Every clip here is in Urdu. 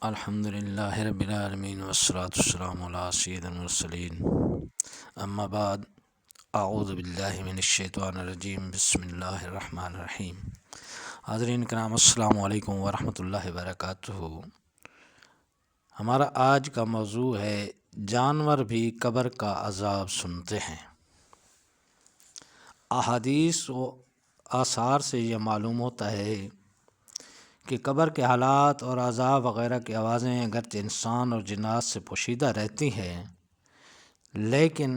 الحمد للہ رب العالمین والصلاة والسلام علی سید المرسلین اما بعد اعوذ باللہ من الشیطان الرجیم بسم اللہ الرحمن الرحیم۔ حاضرین کرام السلام علیکم ورحمۃ اللہ وبرکاتہ۔ ہمارا آج کا موضوع ہے جانور بھی قبر کا عذاب سنتے ہیں۔ احادیث و آثار سے یہ معلوم ہوتا ہے کہ قبر کے حالات اور عذاب وغیرہ کی آوازیں اگرچہ انسان اور جنات سے پوشیدہ رہتی ہیں، لیکن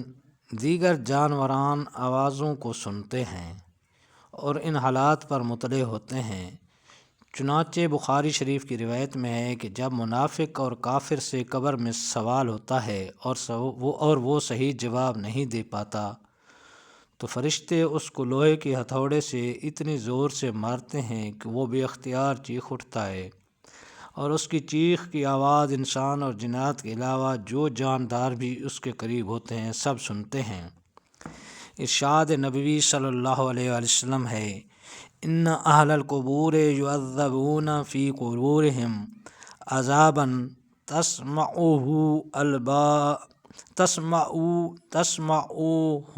دیگر جانوران آوازوں کو سنتے ہیں اور ان حالات پر مطلع ہوتے ہیں۔ چنانچہ بخاری شریف کی روایت میں ہے کہ جب منافق اور کافر سے قبر میں سوال ہوتا ہے اور وہ صحیح جواب نہیں دے پاتا تو فرشتے اس کو لوہے کے ہتھوڑے سے اتنی زور سے مارتے ہیں کہ وہ بے اختیار چیخ اٹھتا ہے، اور اس کی چیخ کی آواز انسان اور جنات کے علاوہ جو جاندار بھی اس کے قریب ہوتے ہیں سب سنتے ہیں۔ ارشاد نبوی صلی اللہ علیہ وآلہ وسلم ہے، ان اہل القبور یعذبون فی قبورہم عذابا تسمعوہ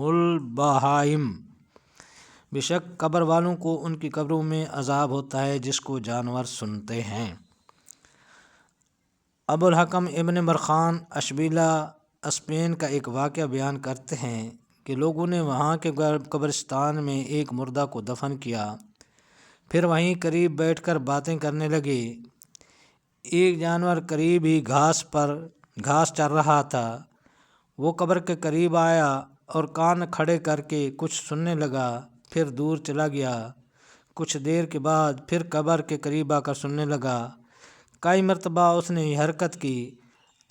البہائم۔ بے شک قبر والوں کو ان کی قبروں میں عذاب ہوتا ہے جس کو جانور سنتے ہیں۔ ابو الحکم ابن مرخان اشبیلا اسپین کا ایک واقعہ بیان کرتے ہیں کہ لوگوں نے وہاں کے قبرستان میں ایک مردہ کو دفن کیا، پھر وہیں قریب بیٹھ کر باتیں کرنے لگے۔ ایک جانور قریب ہی گھاس چر رہا تھا، وہ قبر کے قریب آیا اور کان کھڑے کر کے کچھ سننے لگا، پھر دور چلا گیا۔ کچھ دیر کے بعد پھر قبر کے قریب آ کر سننے لگا۔ کئی مرتبہ اس نے یہ حرکت کی۔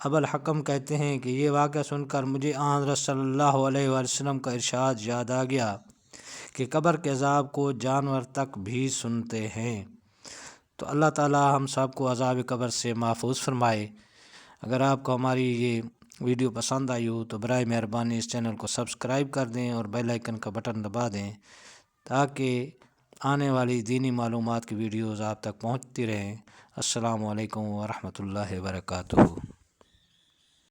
ابو الحکم کہتے ہیں کہ یہ واقعہ سن کر مجھے آن حضرت صلی اللہ علیہ وآلہ وسلم کا ارشاد یاد آ گیا کہ قبر کے عذاب کو جانور تک بھی سنتے ہیں۔ تو اللہ تعالی ہم سب کو عذاب قبر سے محفوظ فرمائے۔ اگر آپ کو ہماری یہ ویڈیو پسند آئی ہو تو برائے مہربانی اس چینل کو سبسکرائب کر دیں اور بیل آئیکن کا بٹن دبا دیں تاکہ آنے والی دینی معلومات کی ویڈیوز آپ تک پہنچتی رہیں۔ السلام علیکم ورحمۃ اللہ وبرکاتہ۔